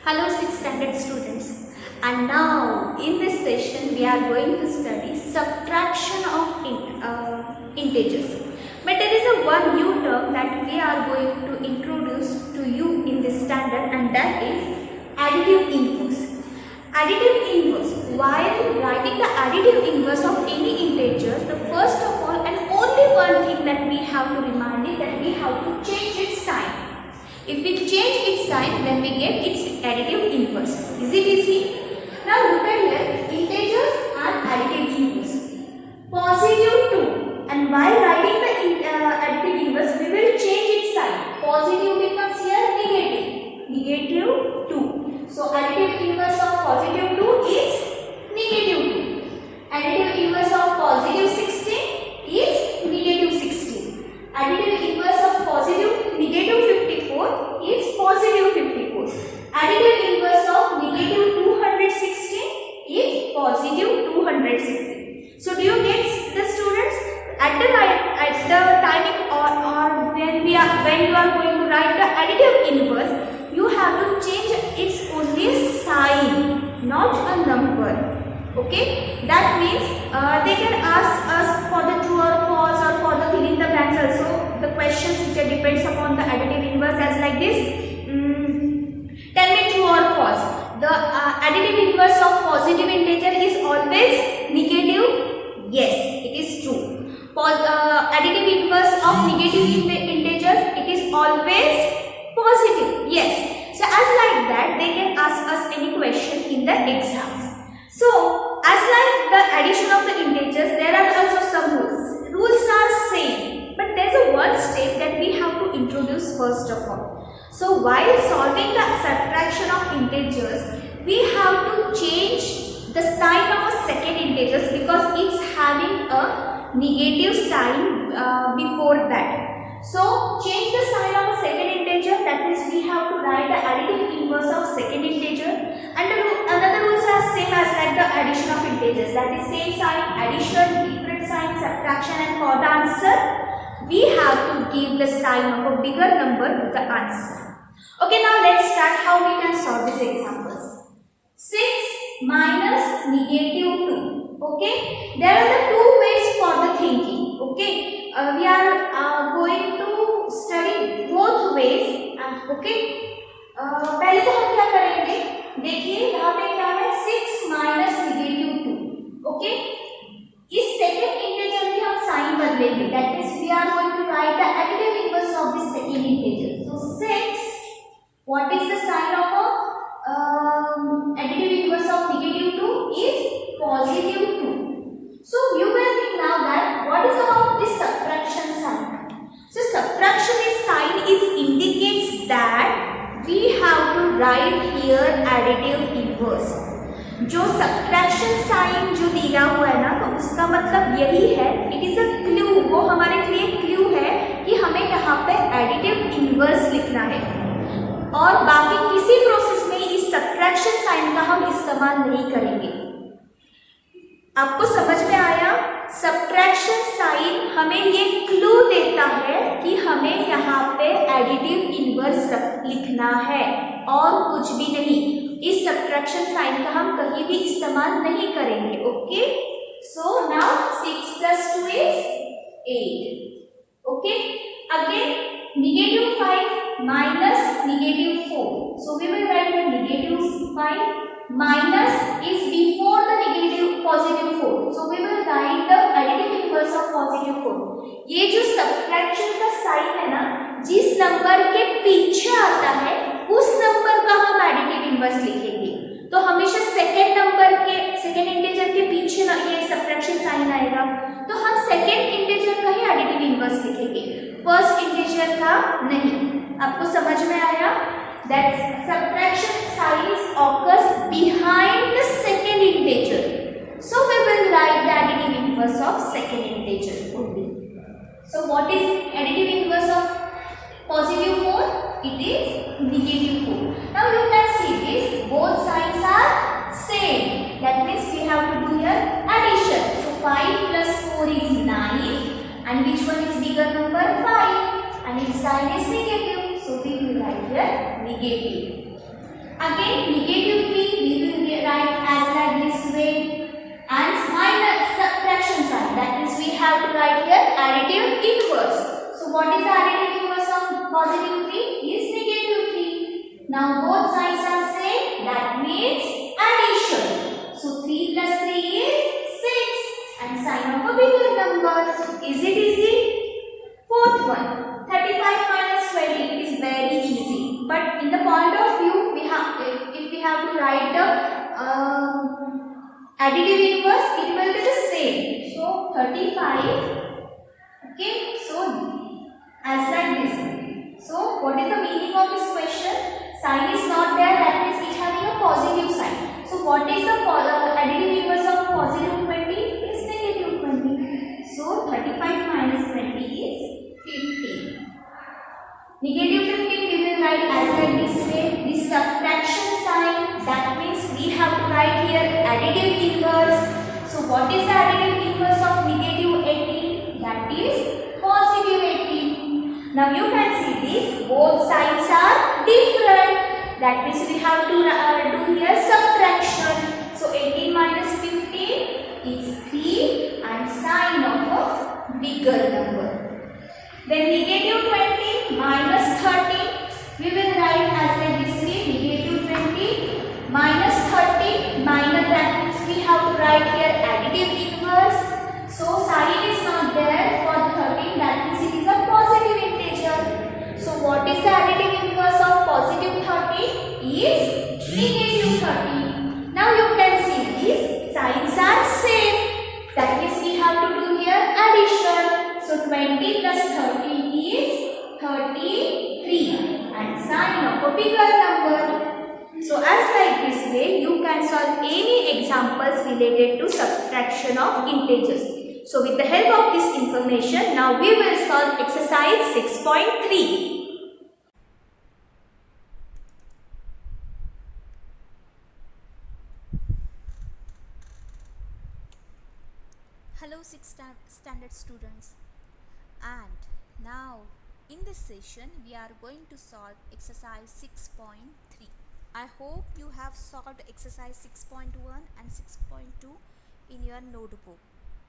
Hello 6th standard students, and now in this session we are going to study subtraction of integers. But there is one new term that we are going to introduce to you in this standard, and that is additive inverse. Additive inverse. While writing the additive inverse of any integers, the first of all and only one thing that we have to remind is that we have to change its sign. If we change its sign, then we get its additive inverse. Is it easy? Now look at here, integers are additive inverse. Positive 2, and while writing the additive inverse, we will change its sign. Positive becomes here negative. Negative 2. So additive inverse of positive 2 is negative 2. Additive inverse of positive 16 is negative 16. Additive inverse of positive negative 54 is positive 54. Additive inverse of negative 216 is positive 216. So do you get the students? At the timing or when you are going to write the additive inverse, you have to change its only sign, not a number. Okay, that means they can ask us for the true or false or for the fill in the blanks also. The questions which depends upon the additive inverse as like this. Tell me true or false. The additive inverse of positive integer is always negative. Yes, it is true. Additive inverse of negative integers, it is always positive. Yes. So as like that, they can ask us any question in the exams. So, as like the addition of the integers, there are also some rules. Rules are same, but there is a one step that we have to introduce first of all. So, while solving the subtraction of integers, we have to change the sign of a second integers because it's having a negative sign before that. So, change the sign of a second integer, that means we have to write the additive inverse of second integer, and another rules are same as like the addition of integers, that is same sign, addition, different sign, subtraction, and for the answer, we have to give the sign of a bigger number to the answer. Okay, now let's start how we can solve these examples. 6 minus negative 2. Okay, there are the two ways for the thinking. Okay, we are going to study both ways. Okay, पहले तो हम क्या करेंगे, देखिए यहाँ पे क्या है 6 माइनस नेगेटिव 2. ओके, इस सेकेंड इंटीजर की हम साइन बदलेंगे, that means we are going to write the additive inverse of this second integer. So 6, what is the sign of additive inverse of negative 2 is positive 2. So you will think now that what is about this subtraction sign? So subtraction is sign is indicates that we have to write here additive inverse. जो subtraction sign जो दिया हुआ है ना, तो उसका मतलब यही है, it is a clue, वो हमारे लिए clue है कि हमें यहाँ पे additive inverse लिखना है, और बाकी किसी प्रोसेस में इस subtraction sign का हम इस्तेमाल नहीं करेंगे. आपको समझ में आया? सब्ट्रैक्शन साइन हमें ये क्लू देता है कि हमें यहाँ पे एडिटिव इनवर्स लिखना है और कुछ भी नहीं. इस सब्ट्रैक्शन साइन का हम कहीं भी इस्तेमाल नहीं करेंगे. Okay, so now 6 plus 2 is 8. Okay, again negative 5 minus negative 4. So we will write the negative 5 minus is before the negative positive 4. So we will write the additive inverse of positive 4. ये जो subtraction का sign है ना, जिस number के पीछे आता है उस नंबर का हम additive inverse लिखेंगे. तो हमेशा सेकेंड नंबर के सेकेंड इंटीजर के पीछे ना ये subtraction साइन आएगा, तो हम सेकेंड इंटीजर का ही additive inverse लिखेंगे, फर्स्ट इंटीजर का नहीं. आपको समझ में आया? That subtraction signs occurs behind the second integer. So we will write the additive inverse of second integer only. So what is additive inverse of positive 4? It is negative 4. Now you can see this, both signs are same. That means we have to do here addition. So 5 plus 4 is 9, and which one is bigger number? 5, and its sign is negative. So we will write here negative. Again, negative 3 we will write as like this way, and minus subtraction sign. That means we have to write here additive inverse. So what is the additive inverse of positive 3? Is negative 3. Now both signs are same. That means addition. So 3 plus 3 is 6, and sign of a bigger number. Is it easy? Fourth one, 35 minus 20 is very easy. But in the point of view, we have if we have to write the additive inverse, it will be the same. So 35. Okay. So as like this. So what is the meaning of this question? Sign is not there. That means it having a positive sign. So what is the additive inverse of positive 20? Is negative 20. So 35 minus 20 is 15. Negative 15 we will write as like this way. The subtraction sign, that means we have to write here additive inverse. So what is the additive inverse of negative 18? That is positive 18. Now you can see this, both sides are different. That means we have to do here subtraction. So 18 minus 15 is 3, and sign of a bigger number. Then negative 20 minus 30, we will write as like this way, negative 20 minus 30, minus, that means we have to write here additive inverse. So sign is not there for 13, that means it is a positive integer. So what is the additive inverse of positive 30? Is negative 30. Now you can see these signs are same. That means we have to do here addition. So 20 plus 30 is 33, and sign of a bigger number. So as like this way, you can solve any examples related to subtraction of integers. So with the help of this information, now we will solve exercise 6.3. Hello 6th standard students, and now in this session we are going to solve exercise 6.3. I hope you have solved exercise 6.1 and 6.2 in your notebook.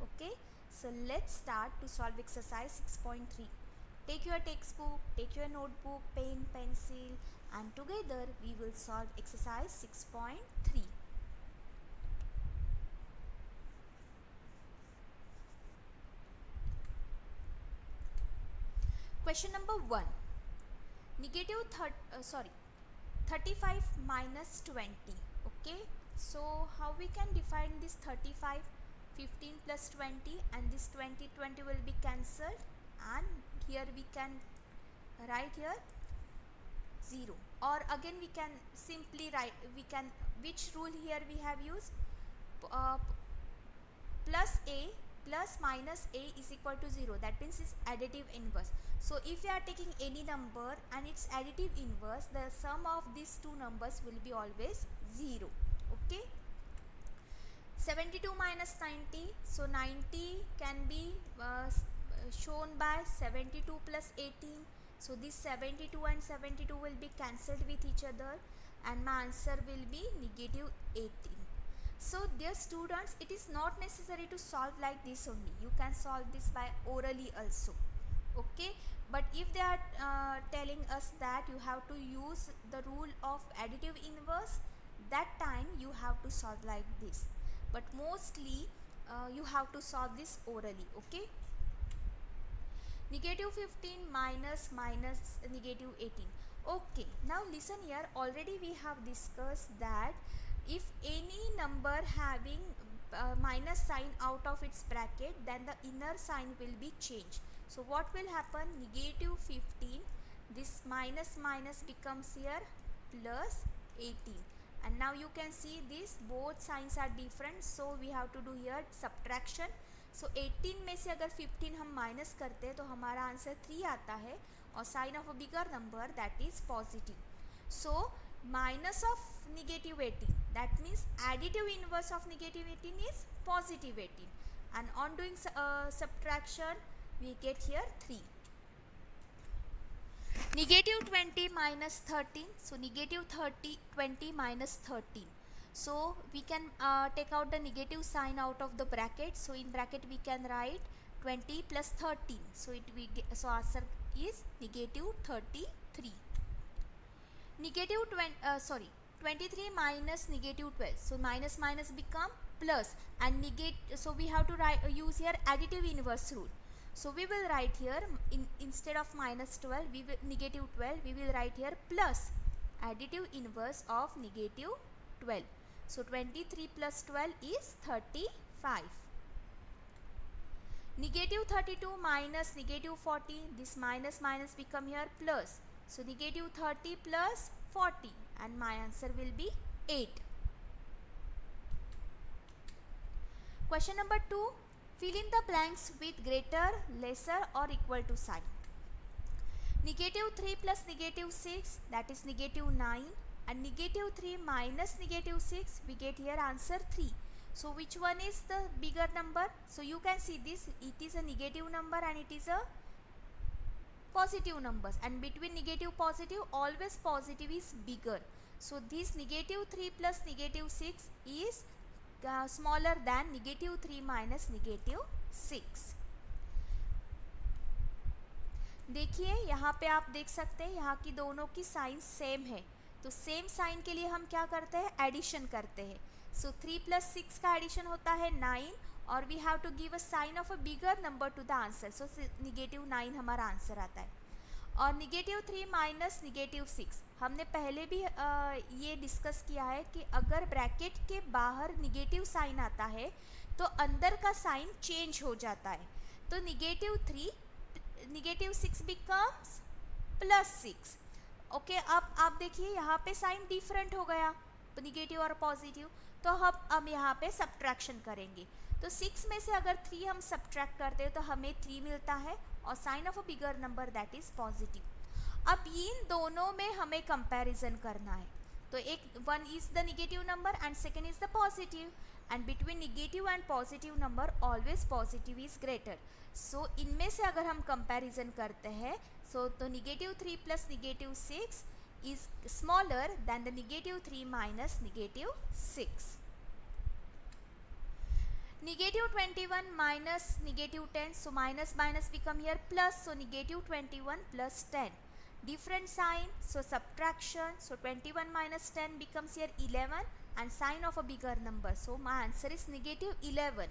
Okay, so let's start to solve exercise 6.3. Take your textbook, take your notebook, pen, pencil, and together we will solve exercise 6.3. Question number 1. Negative 35 minus 20. Okay, so how we can define this 35? 15 plus 20, and this 20 will be cancelled, and here we can write here 0, or again we can simply write, which rule here we have used? Plus a plus minus a is equal to 0. That means it's additive inverse. So if you are taking any number and its additive inverse, the sum of these two numbers will be always 0. Okay. 72 minus 90. So 90 can be shown by 72 plus 18. So this 72 and 72 will be cancelled with each other, and my answer will be negative 18. So dear students, it is not necessary to solve like this only. You can solve this by orally also. Okay, but if they are telling us that you have to use the rule of additive inverse, that time you have to solve like this. But mostly you have to solve this orally. Okay. Negative 15 minus negative 18. Okay, now listen here. Already we have discussed that if any number having minus sign out of its bracket, then the inner sign will be changed. So what will happen? Negative 15, this minus becomes here plus 18, and now you can see this both signs are different, so we have to do here subtraction. So 18 में से अगर 15 हम minus करते हैं तो हमारा answer 3 आता है, और sign of a bigger number that is positive. So minus of negative 18, that means additive inverse of negative 18 is positive 18, and on doing subtraction we get here 3. Negative 20 minus 13. So negative 20 minus 13. So we can take out the negative sign out of the bracket. So in bracket we can write 20 plus 13. So so answer is negative 33. Negative 23 minus negative 12. So minus minus become plus, and negate. So we have to use here additive inverse rule. So we will write here instead of minus 12, we will negative 12. We will write here plus additive inverse of negative 12. So 23 plus 12 is 35. Negative 32 minus negative 40. This minus minus become here plus. So negative 30 plus 40, and my answer will be 8. Question number 2. Fill in the blanks with greater, lesser or equal to sign. Negative 3 plus negative 6, that is negative 9, and negative 3 minus negative 6, we get here answer 3. So which one is the bigger number? So you can see this, it is a negative number and it is a positive numbers, and between negative positive always positive is bigger. So this negative 3 plus negative 6 is smaller than negative 3 minus negative 6. देखिए यहाँ पे आप देख सकते हैं यहाँ की दोनों की साइन सेम है, तो सेम साइन के लिए हम क्या करते हैं, एडिशन करते हैं. सो 3 प्लस 6 का एडिशन होता है 9, और we have to give a sign of a bigger number to the answer. So negative 9 हमारा आंसर आता है. और निगेटिव 3 माइनस निगेटिव 6 हमने पहले भी ये डिस्कस किया है कि अगर ब्रैकेट के बाहर निगेटिव साइन आता है तो अंदर का साइन चेंज हो जाता है. तो negative 3 negative 6 becomes plus 6. Okay, अब आप देखिए यहाँ पे साइन डिफरेंट हो गया, निगेटिव और पॉजिटिव. तो हम यहाँ पे सब्ट्रैक्शन करेंगे. तो 6 में से अगर 3 हम सब्ट्रैक्ट करते हैं तो हमें 3 मिलता है, और sign of a bigger number that is positive. अब इन दोनों में हमें कंपैरिजन करना है. तो एक one is the negative number and second is the positive, and between negative and positive number always positive is greater. So इनमें से अगर हम कंपैरिजन करते हैं तो negative 3 plus negative 6 is smaller than the negative 3 minus negative 6. Negative 21 minus negative 10, so minus minus become here plus, so negative 21 plus 10. Different sign, so subtraction, so 21 minus 10 becomes here 11, and sign of a bigger number, so my answer is negative 11.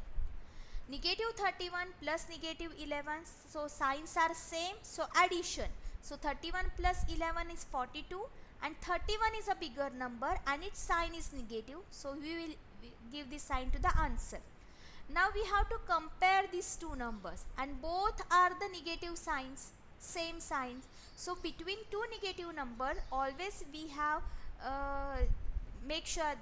Negative 31 plus negative 11, so signs are same, so addition. So 31 plus 11 is 42, and 31 is a bigger number and its sign is negative, so we will give this sign to the answer. Now we have to compare these two numbers, and both are the negative signs, same signs. So between two negative numbers always we have make sure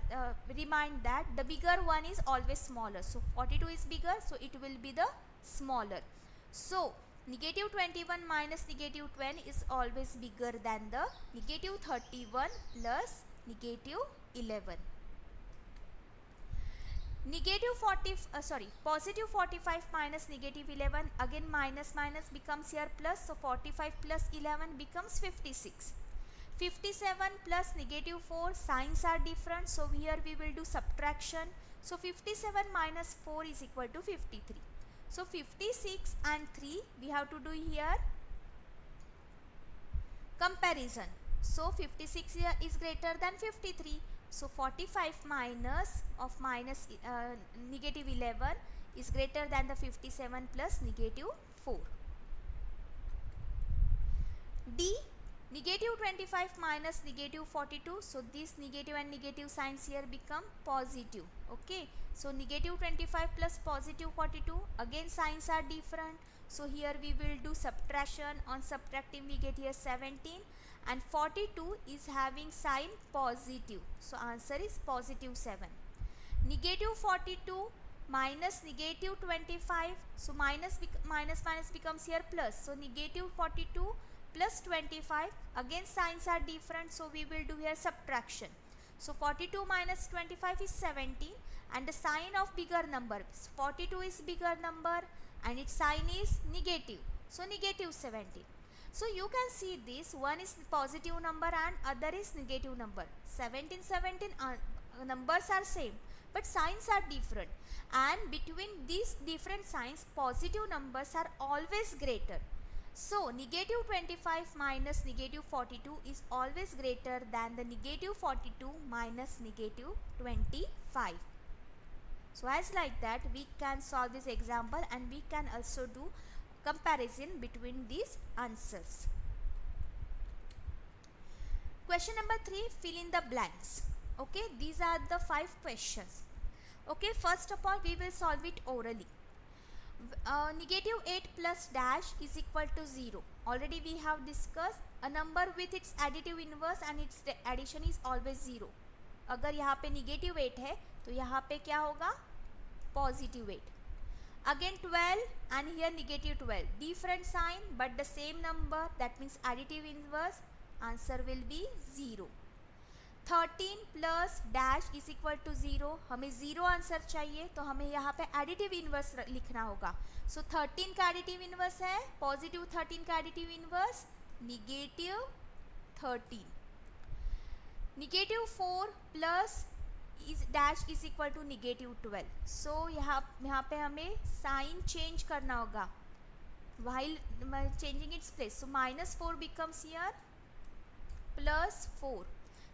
remind that the bigger one is always smaller. So 42 is bigger, so it will be the smaller. So negative 21 minus negative 12 is always bigger than the negative 31 plus negative 11. Positive 45 minus negative 11, again minus minus becomes here plus, so 45 plus 11 becomes 56. 57 plus negative 4, signs are different, so here we will do subtraction. So 57 minus 4 is equal to 53. So 56 and 3 we have to do here comparison. So 56 here is greater than 53. So 45 minus negative 11 is greater than the 57 plus negative 4. D, negative 25 minus negative 42. So this negative and negative signs here become positive. Okay. So negative 25 plus positive 42, again signs are different. So here we will do subtraction. On subtracting we get here 17, and 42 is having sign positive. So answer is positive 7. Negative 42 minus negative 25. So minus becomes here plus. So negative 42 plus 25, again signs are different, so we will do here subtraction. So 42 minus 25 is 17, and the sign of bigger number, 42 is bigger number and its sign is negative, so negative 17. So you can see this, one is positive number and other is negative number. 17 numbers are same but signs are different, and between these different signs positive numbers are always greater. So negative 25 minus negative 42 is always greater than the negative 42 minus negative 25. So as like that we can solve this example, and we can also do comparison between these answers. Question number 3, fill in the blanks. Okay, these are the 5 questions. Okay, first of all we will solve it orally. Negative 8 plus dash is equal to 0. Already we have discussed a number with its additive inverse and its addition is always 0. अगर यहाँ पे negative 8 है तो यहाँ पे क्या होगा, positive 8. Again 12 and here negative 12. Different sign but the same number, that means additive inverse, answer will be 0. 13 plus dash is equal to 0, हमें 0 आंसर चाहिए तो हमें यहाँ पे एडिटिव इन्वर्स लिखना होगा. सो 13 का एडिटिव इन्वर्स है पॉजिटिव 13 का additive inverse negative 13. Negative 4 plus is dash is equal to negative 12. So यहाँ पे हमें साइन चेंज करना होगा while changing its place. So minus 4 becomes here plus 4.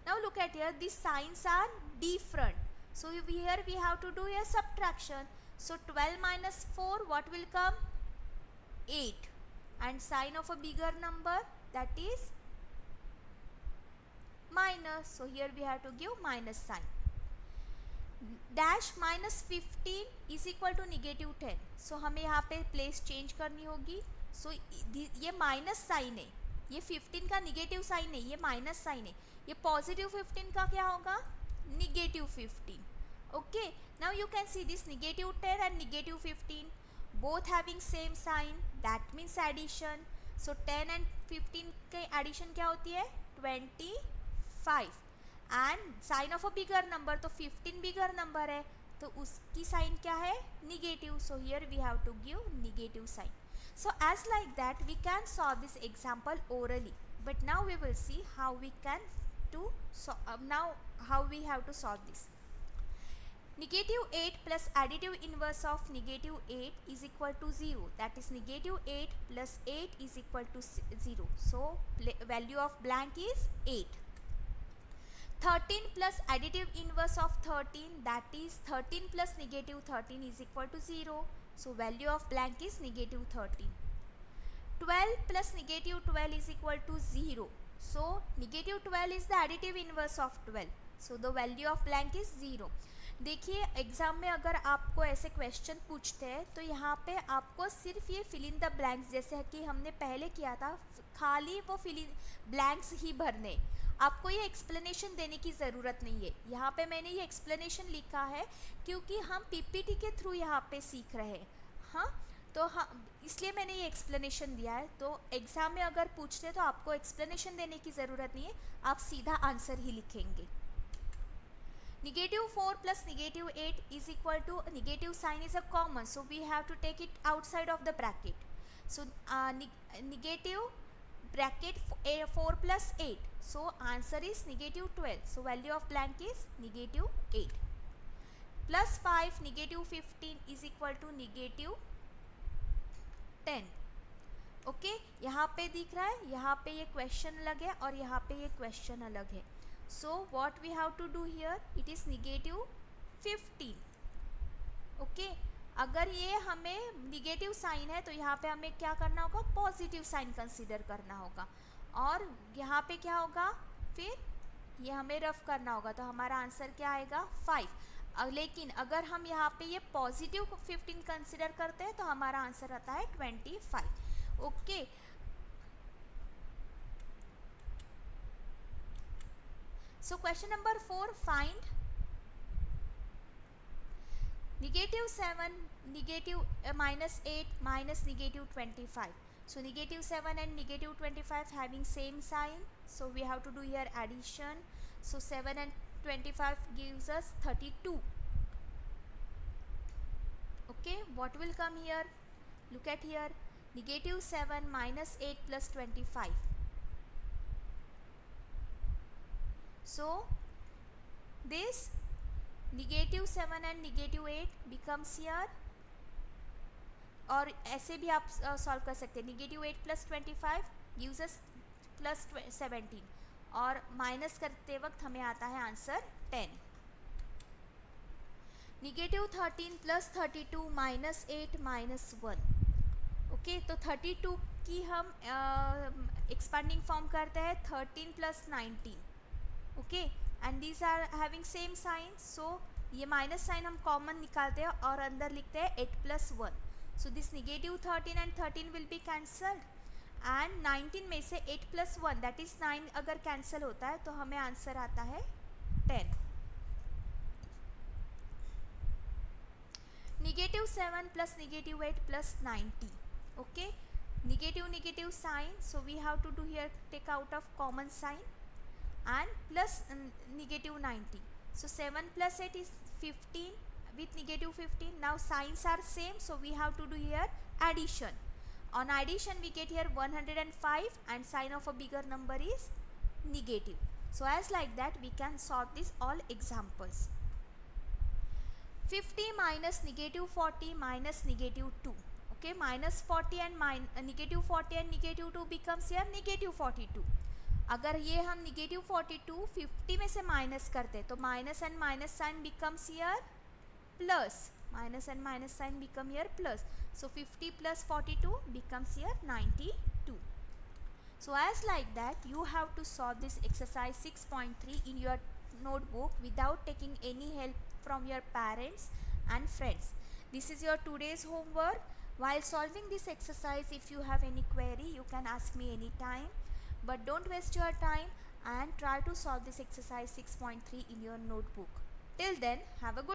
Now look at here, these signs are different. So here we have to do a subtraction. So 12 minus 4, what will come? 8. And sign of a bigger number, that is minus. So here we have to give minus sign. Dash minus 15 is equal to negative 10. So हमें यहाँ पे place change करनी होगी. So ये minus sign है, ये 15 का negative sign है, ये minus sign है. ये पॉजिटिव 15 का क्या होगा, negative 15. Okay, now you can see this negative 10 and negative 15 both having same sign, that means addition. So 10 and 15 के एडिशन क्या होती है, 25. And sign of a bigger number, तो 15 बिगर नंबर है तो उसकी साइन क्या है, negative. So here we have to give negative sign. So as like that we can solve this example orally, but now we will see how we can how we have to solve this. Negative 8 plus additive inverse of negative 8 is equal to 0, that is negative 8 plus 8 is equal to 0. So value of blank is 8. 13 plus additive inverse of 13, that is 13 plus negative 13 is equal to 0. So value of blank is negative 13. 12 plus negative 12 is equal to 0. So negative 12 is the additive inverse of 12. So the value of blank is 0. देखिए exam में अगर आपको ऐसे question पूछते हैं तो यहाँ पे आपको सिर्फ ये फिल इन द ब्लैंक्स, जैसे कि हमने पहले किया था, खाली वो फिल इन ब्लैंक्स ही भरने. आपको ये एक्सप्लेनेशन देने की ज़रूरत नहीं है. यहाँ पे मैंने ये एक्सप्लेनेशन लिखा है क्योंकि हम पीपीटी के थ्रू यहाँ पे सीख रहे हैं. हाँ, तो हाँ, इसलिए मैंने ये एक्सप्लेनेशन दिया है. तो एग्ज़ाम में अगर पूछते तो आपको एक्सप्लेनेशन देने की ज़रूरत नहीं है, आप सीधा आंसर ही लिखेंगे. Negative 4 plus negative 8 is equal to, negative sign is a common, so we have to take it outside of the bracket. So negative bracket 4 plus 8, so answer is negative 12. So value of blank is negative 8. Plus 5 negative 15 is equal to negative 10. Okay, यहाँ पे दिख रहा है, यहाँ पे ये question अलग है और यहाँ पे ये क्वेश्चन अलग है. So what we have to do here, it is negative 15. Okay, अगर ये हमें निगेटिव साइन है तो यहाँ पे हमें क्या करना होगा, पॉजिटिव साइन कंसीडर करना होगा. और यहाँ पे क्या होगा, फिर ये हमें रफ करना होगा, तो हमारा आंसर क्या आएगा, 5. लेकिन अगर हम यहाँ पे ये पॉजिटिव 15 कंसीडर करते हैं तो हमारा आंसर आता है 25. Okay, so question number 4, find negative 7, negative minus 8 minus negative 25. So negative 7 and negative 25 having same sign, so we have to do here addition. So 7 and 25 gives us 32. Okay, what will come here, look at here, negative 7 minus 8 plus 25. So this negative 7 and negative 8 becomes here, और ऐसे भी आप solve कर सकते हैं. negative 8 plus 25 gives us plus 17 और minus करते वक्त हमें आता है answer 10. negative 13 plus 32 minus 8 minus 1. Okay, तो 32 की हम एक्सपांडिंग फॉर्म करते हैं 13 plus 19. Okay, and these are having same sign, so ये माइनस साइन हम कॉमन निकालते हैं और अंदर लिखते हैं 8 plus 1. So this negative 13 and 13 will be cancelled, and 19 में से 8 plus 1 दैट इज 9 अगर कैंसिल होता है तो हमें आंसर आता है 10. negative 7 plus negative 8 plus 90. Okay, negative sign, so we have to do here, take out of common sign, and plus negative 90. So 7 plus 8 is 15 with negative 15. Now signs are same, so we have to do here addition. On addition we get here 105 and sign of a bigger number is negative. So as like that we can solve this all examples. 50 minus negative 40 minus negative 2. Okay, minus 40 and negative 40 and negative 2 becomes here negative 42. अगर ये हम negative 42 50 में से minus करते तो minus and minus sign becomes here plus, minus and minus sign become here plus. So 50 plus 42 becomes here 92. So as like that you have to solve this exercise 6.3 in your notebook without taking any help from your parents and friends. This is your today's homework. While solving this exercise, if you have any query, you can ask me anytime. But don't waste your time and try to solve this exercise 6.3 in your notebook. Till then, have a good